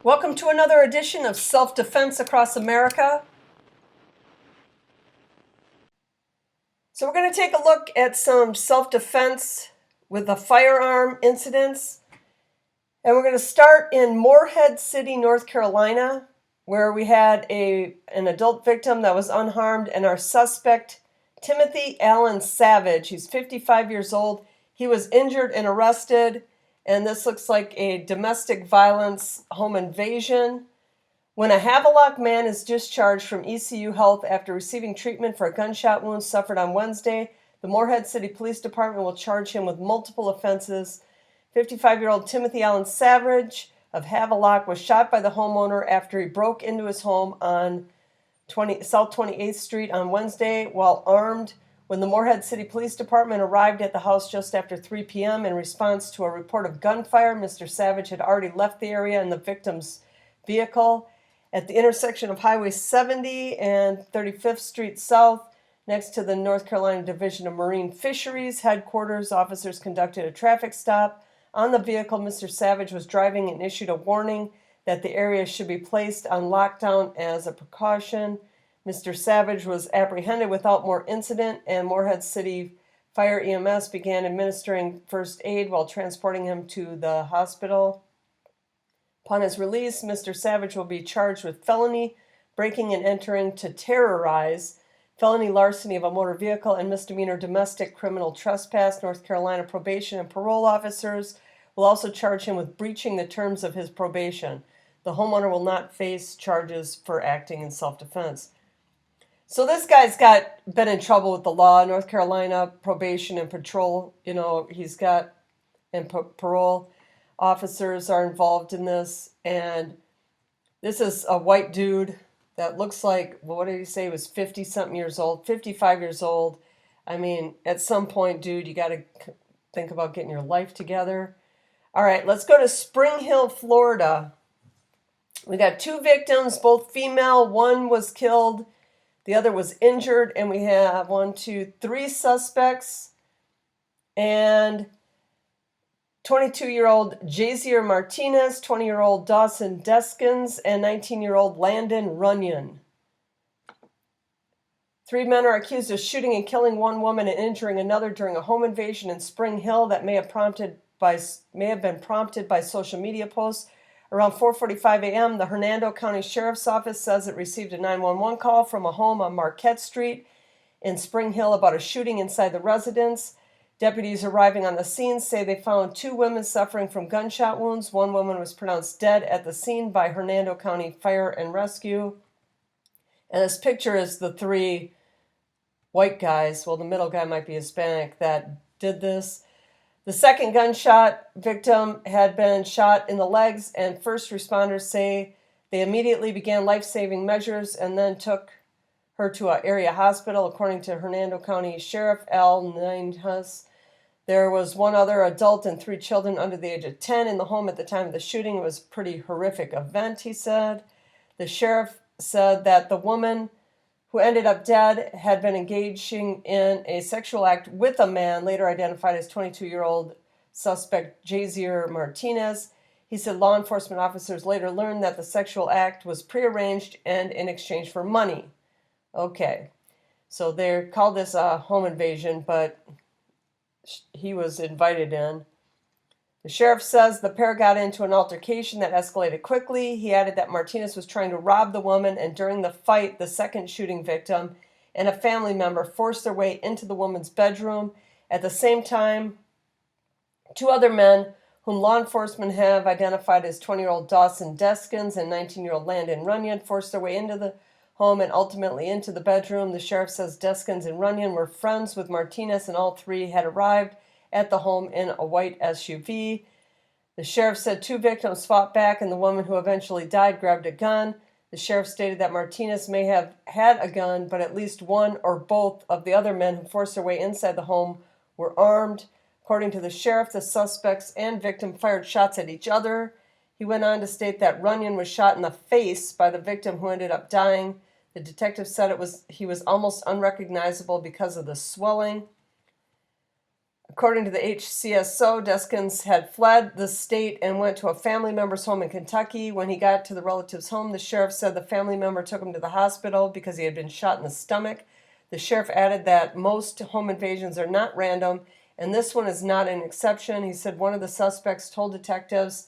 Welcome to another edition of Self-Defense Across America. So we're going to take a look at some self-defense with a firearm incidents. And we're going to start in Morehead City, North Carolina, where we had an adult victim that was unharmed, and our suspect, Timothy Allen Savage, he's 55 years old. He was injured and arrested, and this looks like a domestic violence home invasion. When a Havelock man is discharged from ECU Health after receiving treatment for a gunshot wound suffered on Wednesday, the Morehead City Police Department will charge him with multiple offenses. 55-year-old Timothy Allen Savage of Havelock was shot by the homeowner after he broke into his home on South 28th Street on Wednesday while armed. When the Morehead City Police Department arrived at the house just after 3 p.m. in response to a report of gunfire, Mr. Savage had already left the area in the victim's vehicle. At the intersection of Highway 70 and 35th Street South, next to the North Carolina Division of Marine Fisheries headquarters, officers conducted a traffic stop on the vehicle Mr. Savage was driving and issued a warning that the area should be placed on lockdown as a precaution. Mr. Savage was apprehended without more incident, and Morehead City Fire EMS began administering first aid while transporting him to the hospital. Upon his release, Mr. Savage will be charged with felony breaking and entering to terrorize, felony larceny of a motor vehicle, and misdemeanor domestic criminal trespass. North Carolina probation and parole officers will also charge him with breaching the terms of his probation. The homeowner will not face charges for acting in self-defense. So this guy's been in trouble with the law. North Carolina probation and patrol, and parole officers are involved in this. And this is a white dude that looks like, well, what did he say? He was 50-something years old, 55 years old. I mean, at some point, dude, you got to think about getting your life together. All right, let's go to Springhill, Florida. We got two victims, both female. One was killed. The other was injured, and we have 3 suspects, and 22-year-old Jazier Martinez, 20-year-old Dawson Deskins, and 19-year-old Landen Runyon. 3 men are accused of shooting and killing one woman and injuring another during a home invasion in Spring Hill that may have been prompted by social media posts. Around 4:45 a.m., the Hernando County Sheriff's Office says it received a 911 call from a home on Marquette Street in Spring Hill about a shooting inside the residence. Deputies arriving on the scene say they found 2 women suffering from gunshot wounds. One woman was pronounced dead at the scene by Hernando County Fire and Rescue. And this picture is the 3 white guys, well, the middle guy might be Hispanic, that did this. The second gunshot victim had been shot in the legs, and first responders say they immediately began life-saving measures and then took her to an area hospital. According to Hernando County Sheriff Al Ninehus, there was 1 other adult and 3 children under the age of 10 in the home at the time of the shooting. It was a pretty horrific event, he said. The sheriff said that the woman who ended up dead had been engaging in a sexual act with a man, later identified as 22-year-old suspect Jazier Martinez. He said law enforcement officers later learned that the sexual act was prearranged and in exchange for money. Okay, so they called this a home invasion, but he was invited in. The sheriff says the pair got into an altercation that escalated quickly. He added that Martinez was trying to rob the woman, and during the fight, the second shooting victim and a family member forced their way into the woman's bedroom. At the same time, 2 other men, whom law enforcement have identified as 20-year-old Dawson Deskins and 19-year-old Landen Runyon, forced their way into the home and ultimately into the bedroom. The sheriff says Deskins and Runyon were friends with Martinez, and all 3 had arrived at the home in a white SUV. The sheriff said 2 victims fought back, and the woman who eventually died grabbed a gun. The sheriff stated that Martinez may have had a gun, but at least one or both of the other men who forced their way inside the home were armed. According to the sheriff, the suspects and victim fired shots at each other. He went on to state that Runyon was shot in the face by the victim who ended up dying. The detective said he was almost unrecognizable because of the swelling. According to the HCSO, Deskins had fled the state and went to a family member's home in Kentucky. When he got to the relative's home, the sheriff said the family member took him to the hospital because he had been shot in the stomach. The sheriff added that most home invasions are not random, and this one is not an exception. He said one of the suspects told detectives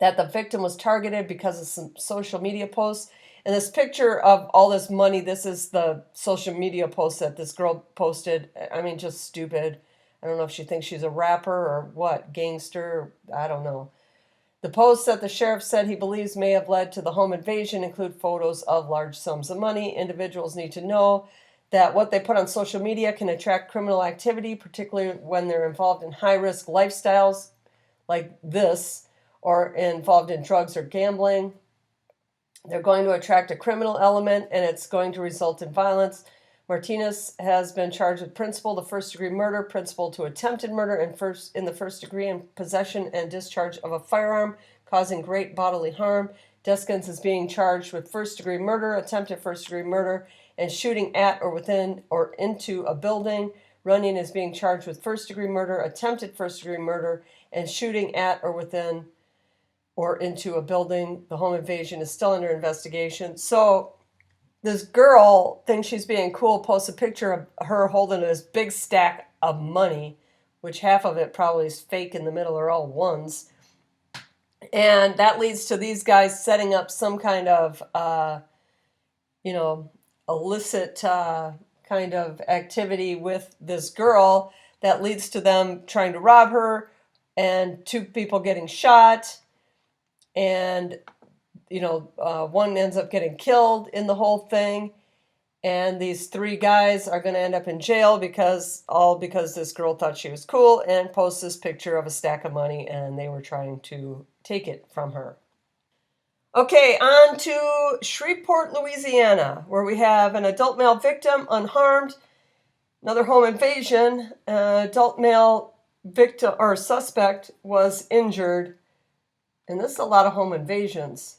that the victim was targeted because of some social media posts. And this picture of all this money, this is the social media post that this girl posted. I mean, just stupid. I don't know if she thinks she's a rapper or what, gangster, I don't know. The posts that the sheriff said he believes may have led to the home invasion include photos of large sums of money. Individuals need to know that what they put on social media can attract criminal activity, particularly when they're involved in high-risk lifestyles like this, or involved in drugs or gambling. They're going to attract a criminal element, and it's going to result in violence. Martinez has been charged with principal to first-degree murder, principal to attempted murder in the first degree, and possession and discharge of a firearm causing great bodily harm. Deskins is being charged with first-degree murder, attempted first-degree murder, and shooting at or within or into a building. Runyon is being charged with first-degree murder, attempted first-degree murder, and shooting at or within or into a building. The home invasion is still under investigation. So this girl thinks she's being cool, posts a picture of her holding this big stack of money, which half of it probably is fake in the middle are all ones. And that leads to these guys setting up some kind of, illicit kind of activity with this girl that leads to them trying to rob her and 2 people getting shot. And one ends up getting killed in the whole thing, and these 3 guys are going to end up in jail because this girl thought she was cool and posts this picture of a stack of money, and they were trying to take it from her. Okay, on to Shreveport, Louisiana, where we have an adult male victim unharmed, another home invasion. Adult male victim or suspect was injured, and this is a lot of home invasions.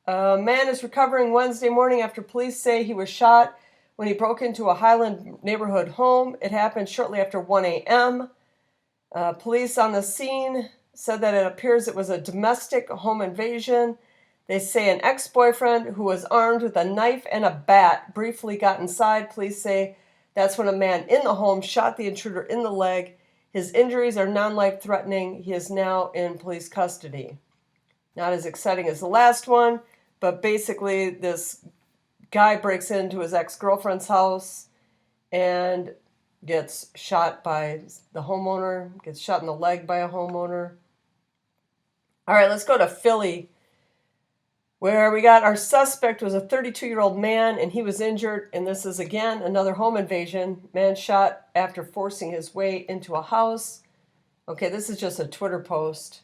A man is recovering Wednesday morning after police say he was shot when he broke into a Highland neighborhood home. It happened shortly after 1 a.m. Police on the scene said that it appears it was a domestic home invasion. They say an ex-boyfriend who was armed with a knife and a bat briefly got inside. Police say that's when a man in the home shot the intruder in the leg. His injuries are non-life threatening. He is now in police custody. Not as exciting as the last one, but basically this guy breaks into his ex-girlfriend's house and gets shot by the homeowner, gets shot in the leg by a homeowner. All right, let's go to Philly, where we got our suspect was a 32-year-old man, and he was injured, and this is, again, another home invasion. Man shot after forcing his way into a house. Okay, this is just a Twitter post.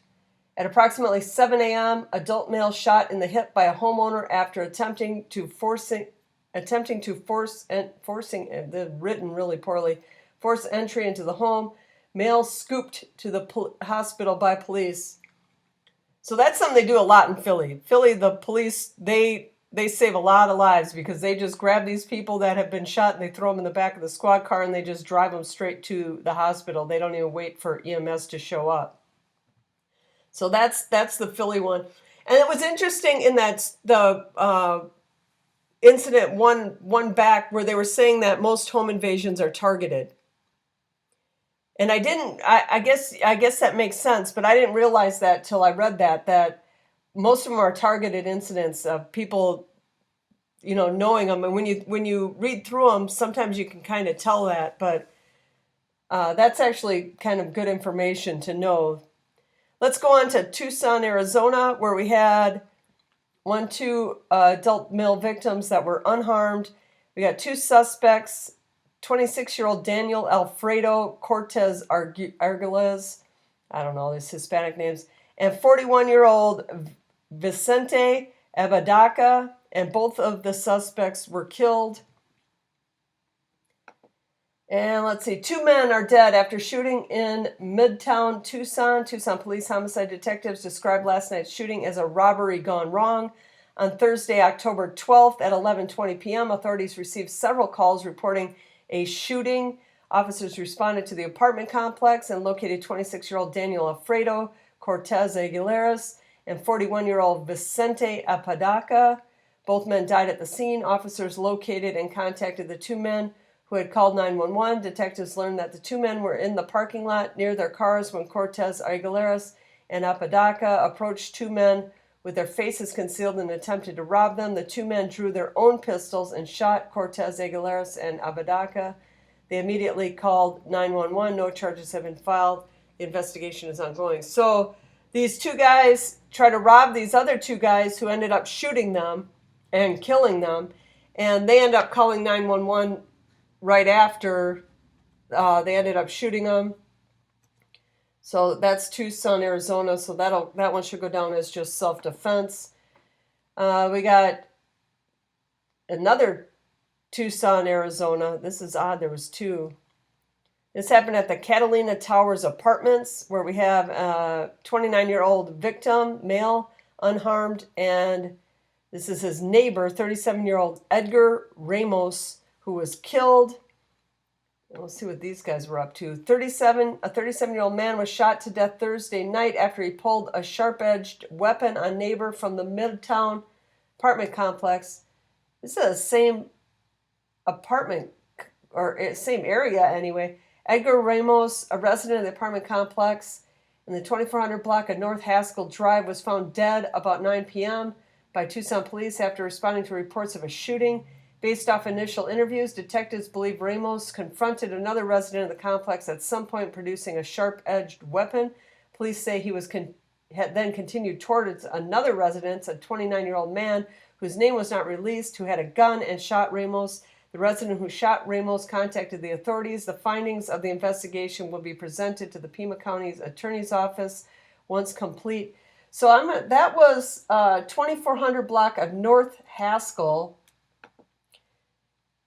At approximately 7 a.m., adult male shot in the hip by a homeowner after attempting to force entry into the home. Male scooped to the hospital by police. So that's something they do a lot in Philly. Philly, the police, they save a lot of lives because they just grab these people that have been shot and they throw them in the back of the squad car and they just drive them straight to the hospital. They don't even wait for EMS to show up. So that's the Philly one. And it was interesting in that the incident one back where they were saying that most home invasions are targeted. And I guess that makes sense, but I didn't realize that till I read that most of them are targeted incidents of people, knowing them. And when you read through them, sometimes you can kind of tell that, but that's actually kind of good information to know. Let's go on to Tucson, Arizona, where we had 2 adult male victims that were unharmed. We got 2 suspects, 26-year-old Daniel Alfredo Cortez Arguelles, I don't know these Hispanic names, and 41-year-old Vicente Abadaca, and both of the suspects were killed. And let's see, 2 men are dead after shooting in midtown Tucson. Tucson police homicide detectives described last night's shooting as a robbery gone wrong. On Thursday, October 12th at 11:20 p.m., authorities received several calls reporting a shooting. Officers responded to the apartment complex and located 26-year-old Daniel Alfredo Cortez Aguilares and 41-year-old Vicente Apodaca. Both men died at the scene. Officers located and contacted the two men who had called 911. Detectives learned that the two men were in the parking lot near their cars when Cortez Aguilares and Apodaca approached two men with their faces concealed and attempted to rob them. The two men drew their own pistols and shot Cortez Aguilares and Apodaca. They immediately called 911. No charges have been filed. The investigation is ongoing. So these two guys try to rob these other two guys who ended up shooting them and killing them. And they end up calling 911 right after they ended up shooting them. So that's Tucson, Arizona. So that one should go down as just self-defense. We got another Tucson, Arizona. This is odd. There was two. This happened at the Catalina Towers Apartments, where we have a 29-year-old victim, male, unharmed, and this is his neighbor, 37-year-old Edgar Ramos, who was killed. Let's see what these guys were up to. A 37-year-old man was shot to death Thursday night after he pulled a sharp-edged weapon on a neighbor from the Midtown apartment complex. This is the same apartment, or same area anyway. Edgar Ramos, a resident of the apartment complex in the 2400 block of North Haskell Drive, was found dead about 9 p.m. by Tucson police after responding to reports of a shooting. Based off initial interviews, detectives believe Ramos confronted another resident of the complex at some point producing a sharp-edged weapon. Police say he had then continued towards another residence, a 29-year-old man whose name was not released, who had a gun and shot Ramos. The resident who shot Ramos contacted the authorities. The findings of the investigation will be presented to the Pima County's Attorney's Office once complete. So that was 2400 block of North Haskell.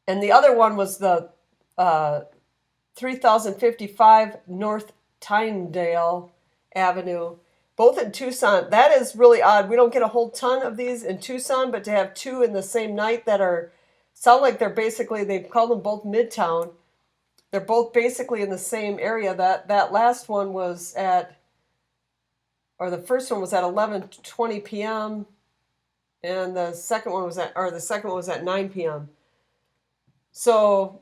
And the other one was the 3055 North Tyndale Avenue, both in Tucson. That is really odd. We don't get a whole ton of these in Tucson, but to have two in the same night that sound like they're basically, they call them both Midtown. They're both basically in the same area. That last one was the first one was at 11:20 p.m. and the second one was at 9 p.m. So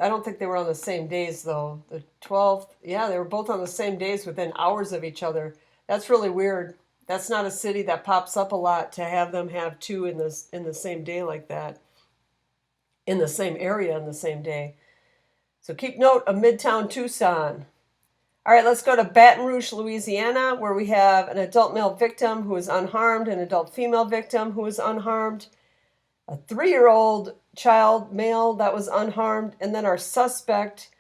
I don't think they were on the same days, though. The 12th, yeah, they were both on the same days within hours of each other. That's really weird. That's not a city that pops up a lot to have them have two in the same day like that, in the same area in the same day. So keep note of Midtown Tucson. All right, let's go to Baton Rouge, Louisiana, where we have an adult male victim who is unharmed, an adult female victim who is unharmed, a 3-year-old child, male, that was unharmed, and then our suspect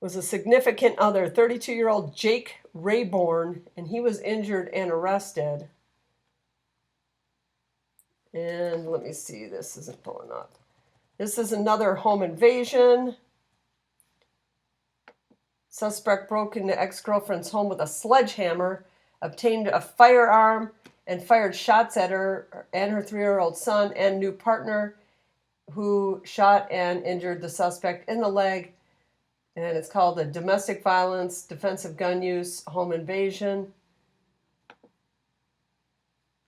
was a significant other, 32-year-old Jake Rayborn, and he was injured and arrested. And let me see, this isn't pulling up. This is another home invasion. Suspect broke into ex-girlfriend's home with a sledgehammer, obtained a firearm, and fired shots at her and her 3-year-old son and new partner, who shot and injured the suspect in the leg. And it's called a domestic violence, defensive gun use, home invasion.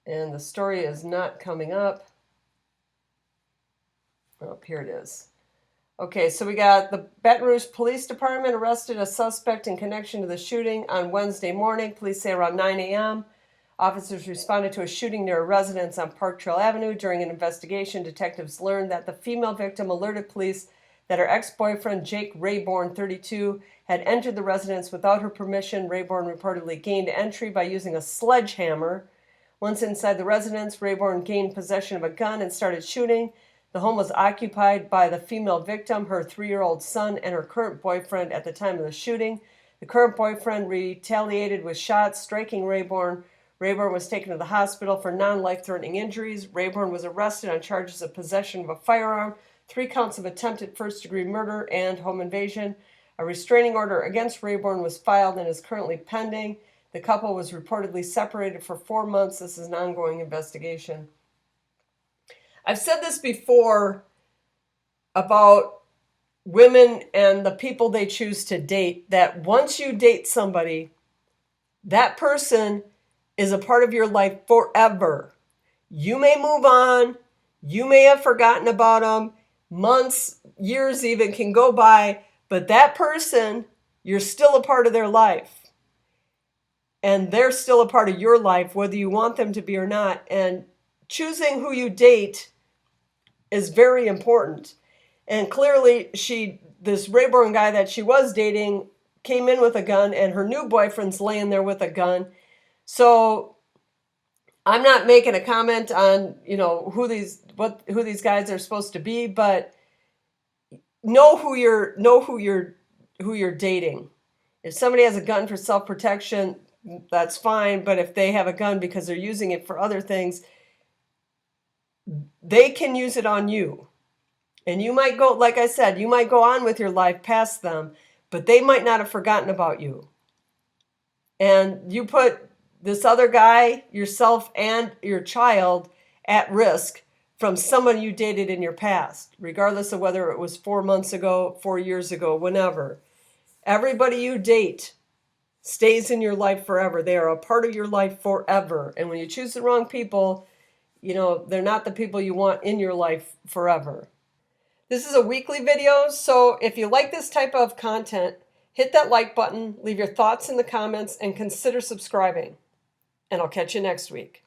And the story is not coming up. Oh, here it is. Okay, so we got the Baton Rouge Police Department arrested a suspect in connection to the shooting on Wednesday morning. Police say around 9 a.m. Officers responded to a shooting near a residence on Park Trail Avenue. During an investigation, detectives learned that the female victim alerted police that her ex-boyfriend, Jake Rayborn, 32, had entered the residence without her permission. Rayborn reportedly gained entry by using a sledgehammer. Once inside the residence, Rayborn gained possession of a gun and started shooting. The home was occupied by the female victim, her 3-year-old son, and her current boyfriend at the time of the shooting. The current boyfriend retaliated with shots, striking Rayborn. Rayborn was taken to the hospital for non-life-threatening injuries. Rayborn was arrested on charges of possession of a firearm, 3 counts of attempted first-degree murder, and home invasion. A restraining order against Rayborn was filed and is currently pending. The couple was reportedly separated for 4 months. This is an ongoing investigation. I've said this before about women and the people they choose to date, that once you date somebody, that person is a part of your life forever. You may move on. You may have forgotten about them. Months, years even can go by, but that person, you're still a part of their life. And they're still a part of your life, whether you want them to be or not. And choosing who you date is very important. And clearly, this rayborn guy that she was dating came in with a gun, and her new boyfriend's laying there with a gun. So I'm not making a comment on, who these guys are supposed to be, but know who you're dating. If somebody has a gun for self-protection, that's fine, but if they have a gun because they're using it for other things, they can use it on you. And you might go, like I said, you might go on with your life past them, but they might not have forgotten about you. And you put this other guy, yourself, and your child at risk from someone you dated in your past, regardless of whether it was 4 months ago, 4 years ago, whenever. Everybody you date stays in your life forever. They are a part of your life forever. And when you choose the wrong people, they're not the people you want in your life forever. This is a weekly video, so if you like this type of content, hit that like button, leave your thoughts in the comments, and consider subscribing. And I'll catch you next week.